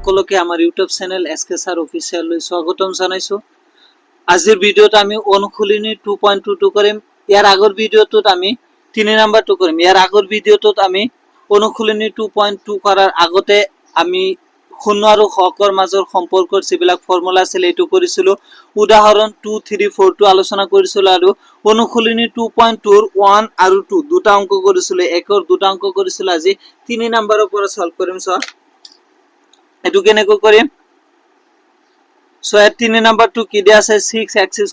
সকলকে আমাৰ YouTube channel SK sir official লৈ স্বাগতম জানাইছো। আজিৰ ভিডিঅ'ত আমি অনুশীলনী 2.22 কৰিম। ইয়াৰ আগৰ ভিডিঅ'টোত আমি 3 নম্বৰটো কৰিম। ইয়াৰ আগৰ ভিডিঅ'টোত আমি অনুশীলনী 2.2 কৰাৰ আগতে আমি শূন্য আৰু হকৰ মাজৰ সম্পৰ্কৰ যিবিলাক ফৰ্মুলা আছিল এইটো কৰিছিলো। উদাহৰণ 2, 3, 4 টো আলোচনা কৰিছিলো আৰু অনুশীলনী 2.2 ৰ 1 আৰু 2 দুটা অংক কৰিছিলো। একৰ দুটা অংক কৰিছিলো। আজি 3 নম্বৰৰ পৰা সলভ কৰিম। সো এটো কেনেকৈ কৰিম? সো 3 নম্বৰটো কি দিয়া আছে 6x² -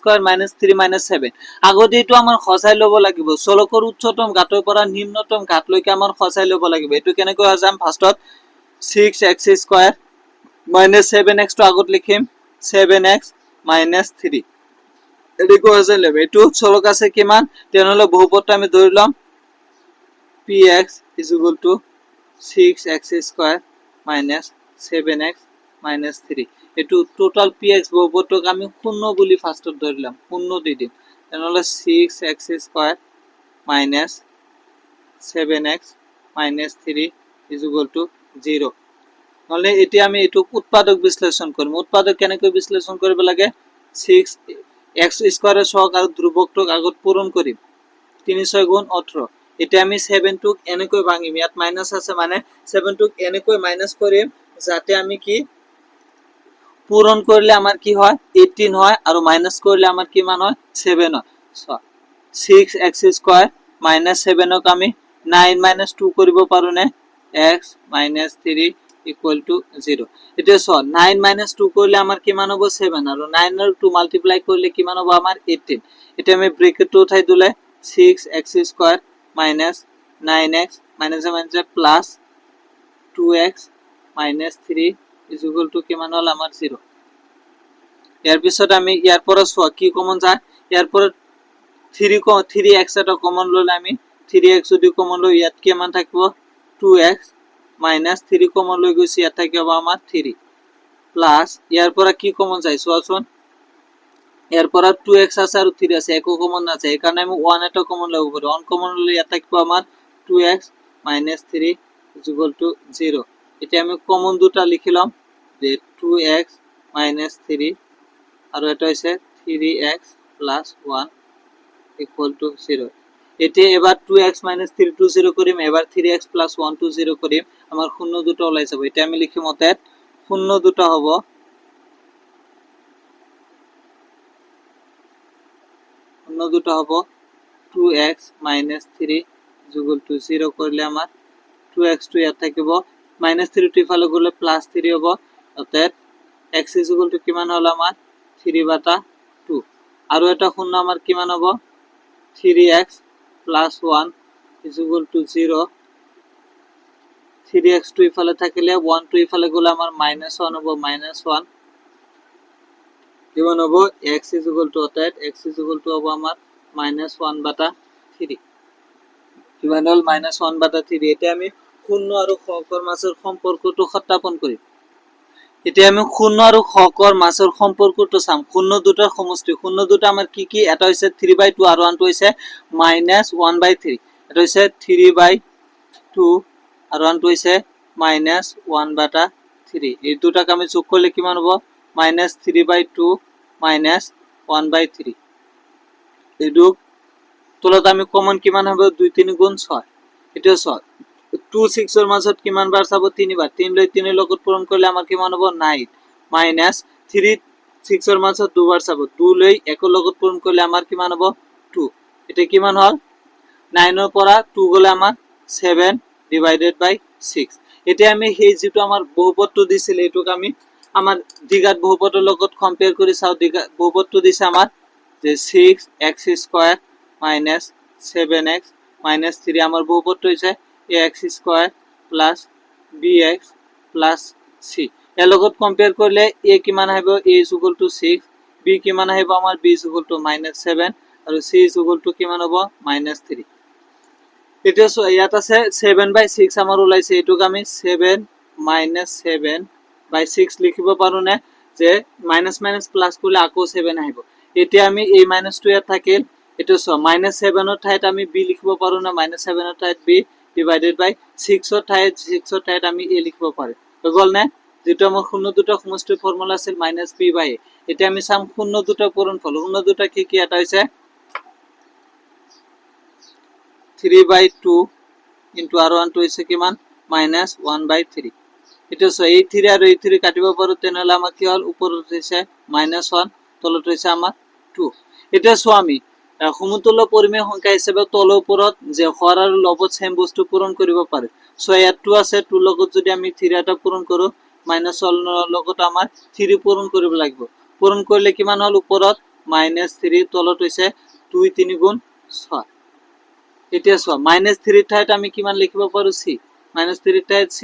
3 - 7। আগতে এটো আমাৰ খসাই লব লাগিব। চলকৰ উচ্চতম ঘাতৰ পৰা নিম্নতম ঘাতলৈকে আমাৰ খসাই লব লাগিব। এটো কেনেকৈ আজাম ফাৰ্ষ্টত 6x² - 7x টো আগত লিখিম 7x - 3 এদিকে হসাই লব। এটো চলক আছে কিমান তেনেহলে বহুপদটো আমি ধৰি লম px = 6x² - 7x - 3। এটো টোটাল px বহুপদটোক আমি শূন্য বুলি ফাৰ্ষ্টত ধৰিলাম। শূন্য দি দিম। তেনেহলে 6x² - 7x - 3 = 0। নহলে এতিয়া আমি এটো উৎপাদক বিশ্লেষণ কৰিম। উৎপাদক কেনেকৈ বিশ্লেষণ কৰিব লাগে 6x² সহগ আৰু ধ্ৰুবকটোক আগত পূৰণ কৰিম। 3 × 6 = 18। এতিয়া আমি 7 টোক এনেকৈ ভাঙিম। ইয়াত মাইনাস আছে মানে 7 টোক এনেকৈ মাইনাস কৰিম যাতে আমি কি পূরণ করলে আমার কি হয় 18 হয় আর মাইনাস করলে আমার কি মান হয় 7 হয়। 6x² - 7 ক আমি 9 - 2 কৰিব পাৰো নে x - 3 = 0। এটা সো 9 - 2 করলে আমার কি মান হবে 7 আর 9 আর 2 মাল্টিপ্লাই করলে কি মান হবে আমার 18। এটা আমি ব্র্যাকেটে উঠাই দিলে 6x² - 9x প্লাস 2x - 3 = কিমান হল আমার 0। ইয়াৰ পিছত আমি ইয়াৰ পৰা সোয়া কি কমন যায় ইয়াৰ পৰা 3x এটা কমন ললে আমি 3x যদি কমন লই ইয়াত কি মান থাকিব 2x - 3 কমন লৈ গৈছি ইয়াত থাকিব আমাৰ 3 প্লাস ইয়াৰ পৰা কি কমন যায় সোয়াচোন ইয়াৰ পৰা 2x আছে আৰু 3 আছে একো কমন না আছে এই কারণে আমি 1 এটা কমন লব পারি। 1 কমন ললে ইয়াত থাকিব আমাৰ 2x - 3 = 0। এটা আমি কমন দুটা লিখিলাম যে 2x - 3 আর এটা হইছে 3x + 1 = 0। এতে এবার 2x - 3 টো 0 করিম। এবার 3x + 1 টো 0 করিম। আমার শূন্য দুটো ওলাই যাব। এটা আমি লিখিম অতএব শূন্য দুটো হবে 2x - 3 = 0 করলে আমার 2x টো ইয়াত থাকিব -3 টো ইফালে গলে +3 হবে। অতএব x = কিমান হল আমার 3/2 আর এটা শূন্য আমার কিমান হবে 3x + 1 = 0। 3x টো ইফালে থাকিলে 1 টো ইফালে গলে আমার -1 হবে -1 কিমান হবে x = অতএব x = হবে আমার -1/3 কিমান হল -1/3। এটা আমি শূন্য আৰু হকৰ মাজৰ সম্পৰ্কটো সত্যাপন কৰিম। এতিয়া আমি শূন্য আৰু হকৰ মাজৰ সম্পৰ্কটো চাম। শূন্য দুটাৰ সমষ্টি শূন্য দুটা আমাৰ কি কি এটা হৈছে 3/2 আৰু আনটো হৈছে -1/3। এটা হৈছে 3/2 আৰু আনটো হৈছে -1/3। এই দুটাক আমি যোগ কৰিলে কিমান হ'ব -3/2 -1/3। এইটো তলত আমি কমন কিমান হবে 2 3 গুণ 6। এটা 6 2 6 এর মাজত কিমান বার চাব 3 বার 3 লৈ 3 এর লগত পূরণ করলে আমার কিমান হবে 9 -3 6 এর মাজত 2 বার চাব 2 লৈ 1 এর লগত পূরণ করলে আমার কিমান হবে 2। এটা কিমান হল 9 এর পৰা 2 গলে আমাৰ 7/6। এটা আমি সেই যেটো আমাৰ বহুপদটো দিছিল এটুক আমি আমাৰ দ্বিঘাত বহুপদৰ লগত কম্পেয়াৰ কৰি চাও। দ্বিঘাত বহুপদটো দিছে আমার যে 6x² - 7x - 3 আমার বহুপদটো হইছে ax² + bx + c। এর লগত কম্পেয়ার করলে a কিমান আহিব a = 6 b কিমান আহিব আমার b = -7 আৰু c = কিমান হ'ব -3। এটা ইয়াত আছে 7/6 আমার ওলাইছে এটুক আমি 7 - 7/6 লিখিব পাৰো নে যে মাইনাস মাইনাস প্লাস করলে আকৌ 7 আহিব। এতিয়া আমি এই মাইনাসটো ইয়াত থাকিল এটো -7 এর ঠাইত আমি b লিখিব পাৰো না -7 এৰ ঠাইত b / 6 এৰ ঠাইত আমি a লিখিব পাৰো। হৈ গল নে যেটা আমাৰ শূন্য দুটা সমষ্টিৰ ফৰ্মুলা আছিল মাইনাস বি বাই এ। এতিয়া আমি চাম শূন্য দুটা পূৰণফল। শূন্য দুটা কি কি? এটা হৈছে 3/2 ইনটু আৰু আনটো হৈছে কিমান মাইনাস 1/3। এটা সো এই 3 আৰু এই 3 কাটিব পাৰো, তেনেহলে আমাৰ কি হল ওপৰত হৈছে -1 তলত হৈছে আমাৰ 2। এটা সো আমি সমতুল্য পৰিমেয় সংখ্যা হিচাপে তল ওপৰত যে হৰ আৰু লবত সেম বস্তু পূৰণ কৰিব পাৰে। সো ইয়াত 2 আছে, 2 লগত যদি আমি 3 এটা পূৰণ কৰো, -1 লগত আমাৰ 3 পূৰণ কৰিব লাগিব। পূৰণ কৰিলে কিমান হল ওপৰত -3, তলত হৈছে 2 3 গুণ 6। এতিয়া চোৱা -3 ঠাইত আমি কিমান লিখিব পাৰো c, -3 ঠাইত c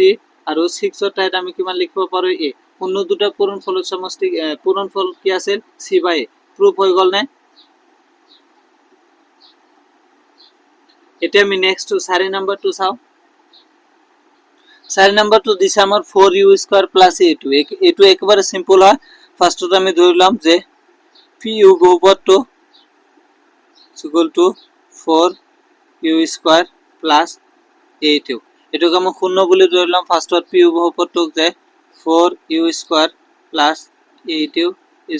আৰু 6 ঠাইত আমি কিমান লিখিব পাৰো a। শূন্য দুটা পূৰণফলৰ সমষ্টি পূৰণফল কি আছিল c/a। প্ৰুফ হৈ গল নে? এতিয়া আমি নেক্সট 4 নম্বৰটো চাও। 4 নম্বৰটো দিছে আমাৰ 4u² + a2। এইটো একেবাৰে সিম্পল হয়। ফাৰ্স্টত আমি ধৰিলাম যে pu বহুপদটো = 4u² + a2। এটোক আমি শূন্য বুলি ধৰিলাম। ফাৰ্স্টত pu বহুপদটোক যে 4u² + a2 =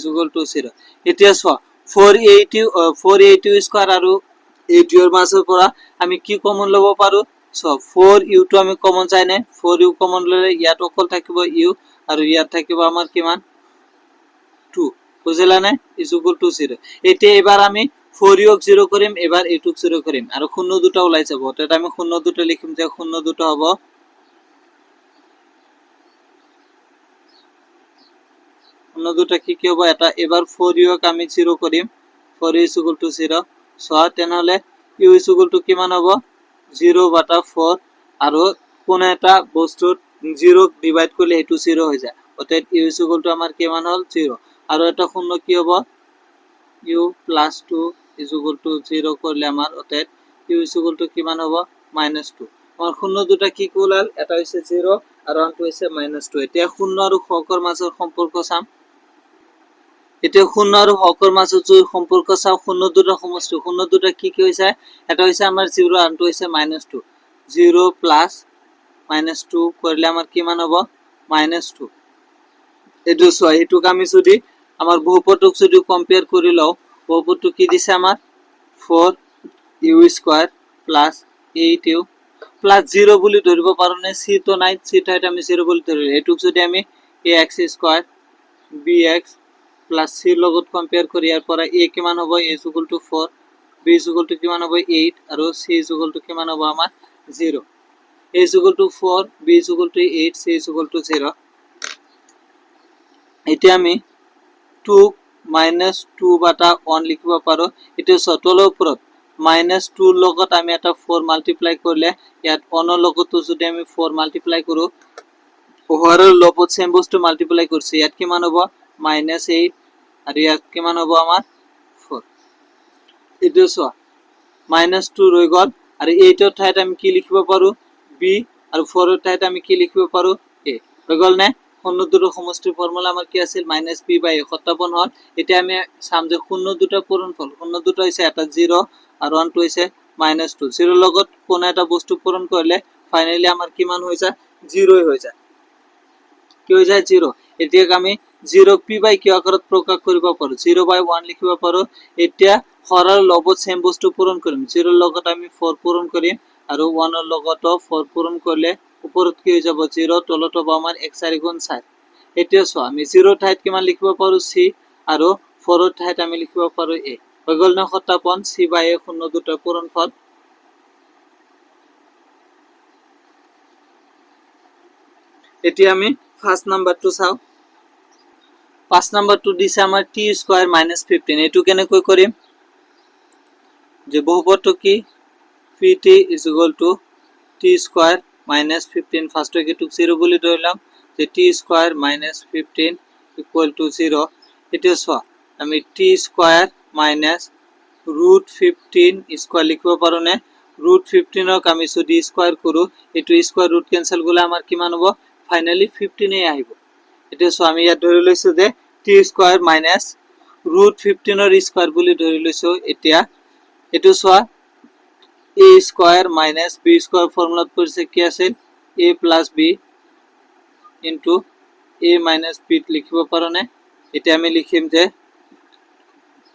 0। এতিয়া চোৱা 4a2² আৰু a2 এৰ মাঝৰ পৰা আমি কি কমন লব পাৰো? সো 4u টো আমি কমন চাই নাই, 4u কমন ললে ইয়াত অকল থাকিব u আৰু ইয়াত থাকিব আমাৰ কিমান 2। বুঝলা না? = 0। এতিয়া এবাৰ আমি 4u ক 0 কৰিম, এবাৰ a2 ক 0 কৰিম আৰু শূন্য দুটা ওলাই যাব। তাত আমি শূন্য দুটা লিখিম যে শূন্য দুটা হ'ব শূন্য দুটা কি কি হ'ব? এটা এবাৰ 4u ক আমি 0 কৰিম, 4u = 0। সো তেনেহলে u = কিমান হ'ব 0/4 আৰু কোন এটা বস্তুত 0 ক ডিভাইড কৰিলে এটো 0 হৈ যায়। অৰ্থাৎ u = আমাৰ কিমান হল 0। আৰু এটা শূন্য কি হ'ব u + 2 = 0 কৰিলে আমাৰ অৰ্থাৎ u = কিমান হ'ব -2। আমাৰ শূন্য দুটা কি কি ওলাল? এটা হৈছে 0 আৰু আনটো হৈছে -2। এতিয়া শূন্য আৰু হৰৰ মাজৰ সম্পৰ্ক চাম। এতিয়া শূন্য আৰু হৰৰ মাজত যদি সম্পৰ্ক চাও, শূন্য দুটা সমষ্টি, শূন্য দুটা কি কি হৈছে? এটা হৈছে আমাৰ 0 আনটো হৈছে -2। 0 + -2 কৰিলে আমাৰ কিমান হ'ব -2। এটো চোৱা, এটোক আমি যদি আমাৰ বহুপদক যদি কম্পেয়াৰ কৰি লও, বহুপদটো কি দিছে আমাৰ 4u² + a2 + 0 বুলি ধৰিব পাৰো নে? c তো নাই, c ঠাইত আমি 0 বুলি ধৰিলো। এটোক যদি আমি ax² bx + c লগত কম্পেয়াৰ কৰি ইয়াৰ পৰা a কিমান হ'ব a = 4, b = কিমান হ'ব 8 আৰু c = কিমান হ'ব আমাৰ 0। a = 4, b = 8, c = 0। এতিয়া আমি 2 -2/1 লিখিব পাৰো। এটা তলৰ ওপৰত -2 লগত আমি এটা 4 মাল্টিপ্লাই কৰিলে, ইয়াত 1 লগতো যদি আমি 4 মাল্টিপ্লাই কৰো, হৰৰ লগত সেম বস্তু মাল্টিপ্লাই কৰিছে, ইয়াত কিমান হ'ব -8 আৰু ইয়াত কিমান হ'ব আমাৰ 4। এটো চোৱা -2 ৰৈ গল আৰু 8 ৰ ঠাইত আমি কি লিখিব পাৰো b আৰু 4 ৰ ঠাইত আমি কি লিখিব পাৰো a। হৈ গল নে? শূন্য দুটা সমষ্টিৰ ফৰ্মুলা আমাৰ কি আছিল -b/a সত্যাপন হল। এতিয়া আমি চাম যে শূন্য দুটা পূৰণফল। শূন্য দুটা হৈছে এটা 0 আৰু আনটো হৈছে -2। 0 লগত কোন এটা বস্তু পূৰণ কৰিলে ফাইনালি আমাৰ কিমান হৈ যায় 0 হৈ যায়। কি হৈ যায় 0। এতিয়া আমি 0 ক p/q আকাৰত প্ৰকাশ কৰিব পাৰো, 0/1 লিখিব পাৰো। এতিয়া হৰ আৰু লবত সেম বস্তু পূৰণ কৰিম। 0 ৰ লগত আমি 4 পূৰণ কৰিম আৰু 1 ৰ লগতো 4 পূৰণ কৰিলে ওপৰত কি হৈ যাব 0, তলত হ'ব আমাৰ 1 4 গুণ 4। এতিয়া চোৱা আমি 0 ৰ ঠাইত কিমান লিখিব পাৰো c আৰু 4 ৰ ঠাইত আমি লিখিব পাৰো a। হৈ গল না সত্যাপন c/a শূন্য দুটা পূৰণফল। এতিয়া আমি 5 নম্বৰটো চাও। 5 নম্বৰটো দিছে আমাৰ t² - 15। এটো কেনেকৈ কৰিম? যে বহুপদটো কি pt = t² - 15। ফাৰ্স্ট এটোক 0 বুলি ধৰিলাম যে t² - 15 = 0। এতিয়া চোৱা আমি t² - √15² লিখিব পাৰো নে? √15 ক আমি যদি স্কয়াৰ কৰো, এটো স্কয়াৰ ৰুট ক্যান্সেল গলে আমাৰ কিমান হ'ব ফাইনালি 15 এ আহিব। এতিয়া চোৱা আমি ইয়াত ধৰি লৈছো যে t² - √15 ৰ স্কয়াৰ বুলি ধৰি লৈছো। এতিয়া এটো চোৱা a² - b² ফৰ্মুলাত পৰিছে কি আছিল a + b * a minus b লিখিব পাৰো নে এতিয়া আমি লিখিম যে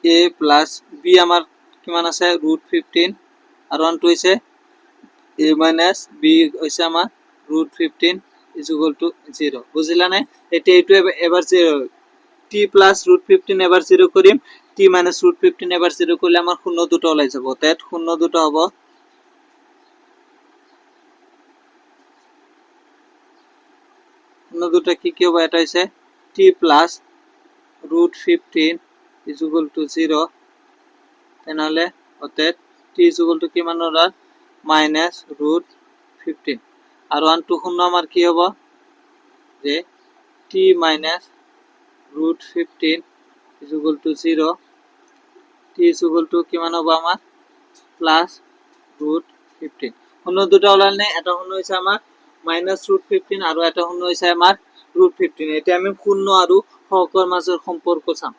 a প্লাস b আমার কিমান আছে √15 আর 1 টু হইছে a মাইনাস b হইছে আমার √15 0 বুঝিলা না এটা এইটু এবার 0 t প্লাস √15 এবার 0 করিম t মাইনাস √15 এবার 0 করলে আমার শূন্য দুটো ওলাই যাব অর্থাৎ শূন্য দুটো হবে শূন্য দুটো কি হবে এটা হইছে t প্লাস √15 0 তাহলে অর্থাৎ t কি মান হলো মাইনাস √15 আর 1 টু শূন্য আমার কি হবে যে t মাইনাস √15 0 t কি মান হবে আমার প্লাস √15 শূন্য দুটো ওলাল নেই এটা শূন্য হইছে আমার মাইনাস √15 আর এটা শূন্য হইছে আমার √15 এটা আমি শূন্য আর হকের মাঝের সম্পর্ক চাম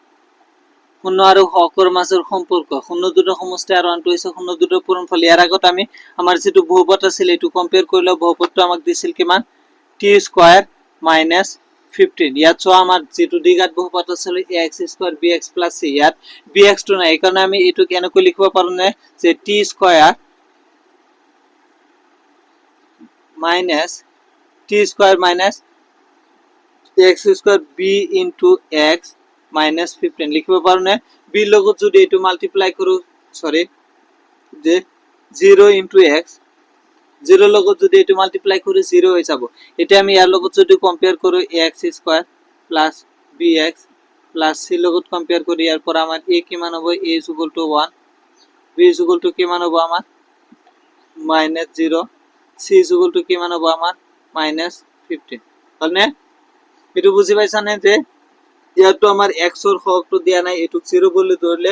শূন্য আর হকের মাঝের সম্পর্ক শূন্য দুটো সমষ্টি আর 1 টু হইছে শূন্য দুটো পূরণফল এর আগত আমি আমার যেটো বহুপদ আছিল এটো কম্পেয়ার কৰিলে বহুপদটো আমাক দিছিল কিমান t স্কয়ার মাইনাস 15 ইয়াত সো আমার যেটো দ্বিঘাত বহুপদ আছিল ax square bx plus c ইয়াত bx তো নাই কারণে আমি এটো কেনেকৈ লিখিব পাৰো না যে t square minus t square minus x square b into x minus 15 লিখিব পাৰো না b লগত যদি এটো মাল্টিপ্লাই কৰো সরি যে 0 ইনটু x 0 লগত যদি এটো মাল্টিপ্লাই করি 0 হয়ে যাব এটা আমি এর লগত যদি কম্পেয়ার করি ax square plus bx plus c লগত কম্পেয়ার করি এরপর আমার a কি মান হবে a 1 b কি মান হবে আমার মাইনাস 0 c কি মান হবে আমার মাইনাস 15 তাহলে এটু বুঝি পাইছা না যে ইয়াতো আমার x এর হকটো দিয়া নাই এটু 0 বলে ধরলে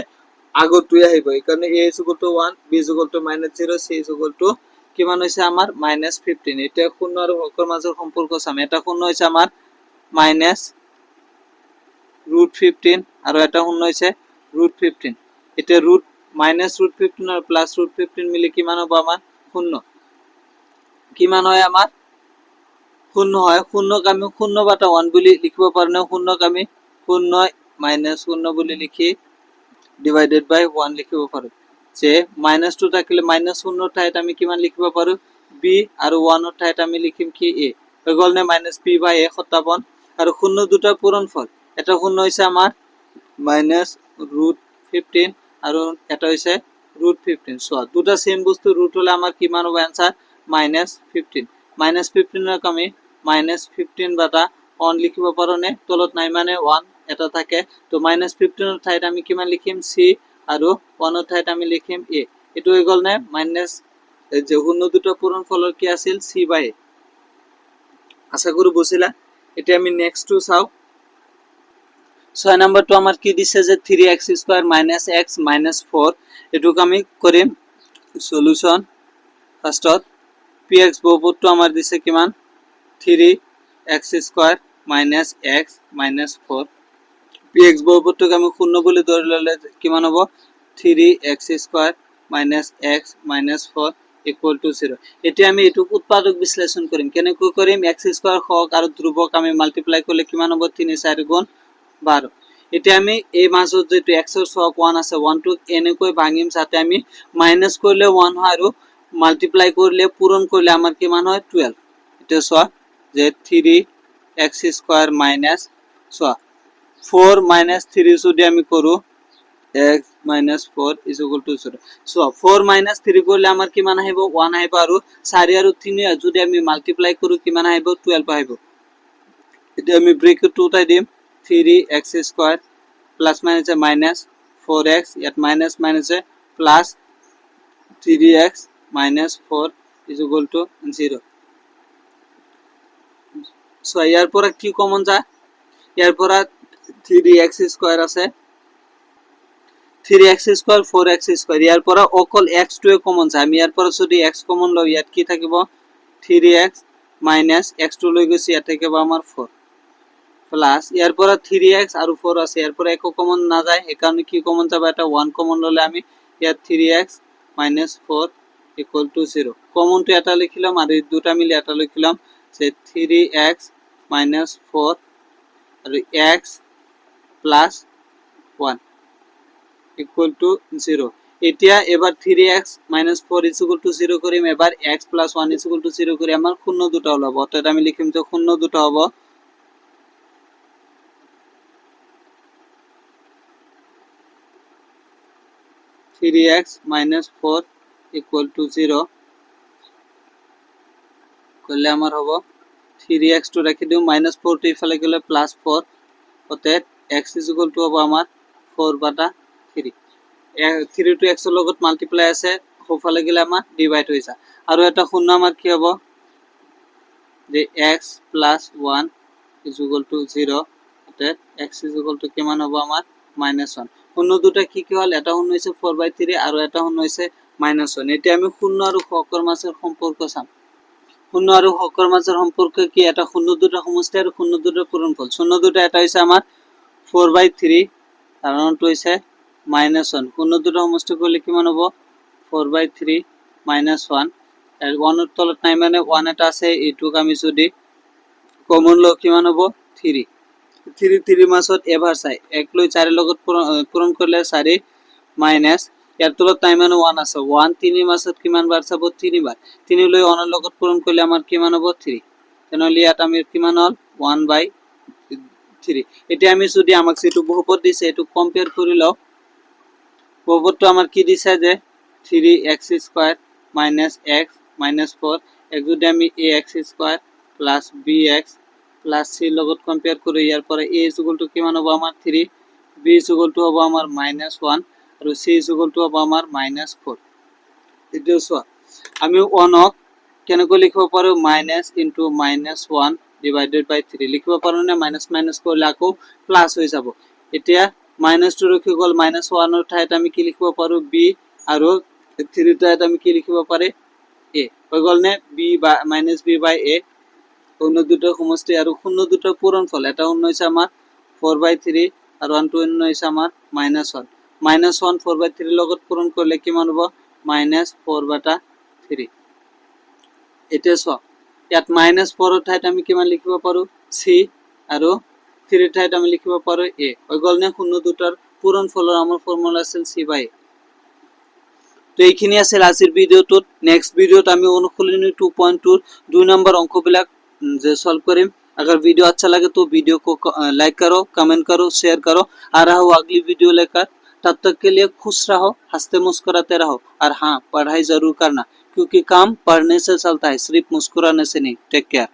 আগতুই আইব এই কারণে a 1 b মাইনাস 0 c কি মান হইছে আমার মাইনাস 15 এটা শূন্য আর হকের মাঝের সম্পর্ক সাম এটা শূন্য হইছে আমার মাইনাস √15 আর এটা শূন্য হইছে √15 এটা রুট মাইনাস √15 আর প্লাস √15 মিলে কি মান হবে আমার শূন্য কি মান হয় আমার শূন্য হয় শূন্যকে আমি শূন্য বাটা 1 বলি লিখিব পাৰো না শূন্যকে আমি শূন্য মাইনাস শূন্য বলি লিখি ডিভাইডেড বাই 1 লিখিব পাৰো যে মাইনাস 2 থাকিলে মাইনাস 0 ঠাইত আমি কিমান লিখিব পাৰো b আর 1 এর ঠাইত আমি লিখিম কি a হৈ গল না মাইনাস b বাই a 57 আর শূন্য দুটা পূরণফল এটা শূন্য হইছে আমার মাইনাস √15 আর এটা হইছে √15 সো দুটা সেম বস্তু রুট হলে আমার কি মান হবে आंसर -15 -15 এর আমি -15 বাটা 1 লিখিব পাৰো নে তলত নাই মানে 1 এটা থাকে তো -15 এর ঠাইত আমি কিমান লিখিম c আর 1 এর ঠাইত আমি লিখিম a এটো হৈ গল না মাইনাস যে শূন্য দুটো পূৰণফলৰ কি আছিল c বাই আশা করি বুঝিলা এটা আমি নেক্সট টু চাও 6 নাম্বারটো আমার কি দিছে যে 3x² - x - 4 এটুক আমি করিম সলিউশন ফার্স্টত px বহুপদটো আমার দিছে কিমান 3x² - x - 4 px বহুপদটোক আমি শূন্য বলি ধৰি ললে কিমান হ'ব 3x² - x - 4 = 0 এটি আমি এটুক উৎপাদক বিশ্লেষণ করিম কেনেকৈ করিম x² হক আর ধ্রুবক আমি মাল্টিপ্লাই করলে কিমান হ'ব 3 4 গুণ 12 এটা আমি এই মাঝত যেটো x এর সহগ 1 আছে 1 টু এনেকৈ ভাঙিম যাতে আমি মাইনাস করলে 1 হয় আর মাল্টিপ্লাই করলে পূরণ করলে আমার কি মান হয় 12 এটা সো যে 3x² মাইনাস সো 4 মাইনাস 3 যদি আমি করু x minus 4 is equal to 0 so 4 minus 3 করলে আমার কি মান আইবো 1 আইবো আর 4 আর 3 যদি আমি মাল্টিপ্লাই করি কি মান আইবো 12 আইবো এটা আমি ব্র্যাকেট 2 টাই দিম 3x² plus minus minus 4x at minus minus plus 3x minus 4 is equal to 0 so এর পরে কি কমন যায় এর পরে 3x² আছে 3x² 4x² ইয়ার পরে অকল x2 এ কমন যায় আমি ইয়ার পরে যদি x কমন লই ইয়াত কি থাকিব 3x minus x2 লই গেছি এটা থাকিব আমার 4 প্লাস ইয়ার পরে 3x আর 4 আছে ইয়ার পরে এক কমন না যায় এই কারণে কি কমন যাবে এটা 1 কমন ললে আমি ইয়াত 3x minus 4 equal to 0 common তো এটা লিখিলাম আর এই দুটো মিলে এটা লিখিলাম যে 3x minus 4 আৰু x প্লাস 1 ইকুয়াল টু 0 এতিয়া এবার 3x minus 4 is equal to 0 করিম এবার x plus 1 is equal to 0 করি আমার শূন্য দুটো হলো অর্থাৎ আমি লিখিম যে শূন্য দুটো হবে 3x minus 4 equal to 0 করলে আমার হবে 3x to রেখে দিও minus 4 টো ইফালে গেলে plus 4 অর্থাৎ x is equal to হবে আমার 4/3 3 to x এর লগত মাল্টিপ্লাই আছে হোফালে গেলে আমার ডিভাইড হইছে আর এটা শূন্য আমার কি হবে যে x plus 1 is equal to 0 অর্থাৎ x is equal to কেমন হবে আমার -1 শূন্য দুটো কি কি হল এটা শূন্য হইছে 4/3 আর এটা শূন্য হইছে -1 এটা আমি শূন্য আর হকের মাঝের সম্পর্ক চাম শূন্য আর হকের মাঝের সম্পর্ক কি এটা শূন্য দুটো সমষ্টি আর শূন্য দুটো পূরণফল শূন্য দুটো এটা হইছে আমার 4/3 কারণটা হইছে -1 শূন্য দুটো সমষ্টি করলে কেমন হবে 4/3 -1 আর 1 এর তলত নাই মানে 1 এটা আছে এইটুক আমি যদি কমন লও কিমান হবো 3 3 মাসত এভার চাই 1 লৈ 4 লগত পূরণ করলে 4 মাইনাস এর তলত নাই মানে 1 আছে 1 3 মাসত কিমান বার চাব 3 বার 3 লৈ 1 এর লগত পূরণ করলে আমার কিমান হবো 3 তেনলি ইয়াত আমি কিমান হল 1/3 এটা আমি যদি আমাক যেটো বহুপদ দিছে এটো কম্পেয়ার কৰি লও বহুপদটো আমার কি দিছে যে 3x² - x - 4 এক যদি আমি ax² plus bx plus c লগত কম্পেয়ার করি ইয়ার পরে a is equal to কিমান হবে আমার 3 b is equal to হবে আমার -1 আর c is equal to হবে আমার -4 এটাও সো আমি 1 কেন কো লিখব পারো মাইনাস ইনটু -1 ডিভাইডেড বাই 3 লিখব পারো না মাইনাস মাইনাস করলে আকো প্লাস হয়ে যাব এটা -2 রখি গল -1 এর ঠাইত আমি কি লিখব পারো b আর 3 ঠাইত আমি কি লিখব পারে a হই গল নে b - b বাই a অন্য দুটো সমষ্টি আর শূন্য দুটো পূরণফল এটা অন্য হইছে আমার 4/3 আর 1 2 অন্য হইছে আমার -1 -1 4/3 লগত পূরণ করলে কিমান হবে -4/3 এটা সব ইয়াত -4 এর ঠাইত আমি কিমান লিখিব পারো c আর 3 ঠাইত আমি লিখিব পারো a হই গল নে শূন্য দুটোর পূরণফলের আমার ফর্মুলা আছে c/a তো এইখিনি আছে আজিৰ ভিডিওটোত নেক্সট ভিডিওত আমি অনুশীলনী 2.2 2 नंबर অঙ্কবিলাক যে সলভ करें अगर वीडियो अच्छा लगे तो वीडियो को लाइक करो कमेंट करो शेयर करो आ रहा हूँ अगली वीडियो लेकर तब तक के लिए खुश रहो हंसते मुस्कुराते रहो और हाँ पढ़ाई जरूर करना क्योंकि काम पढ़ने से चलता है सिर्फ मुस्कुराने से नहीं टेक केयर।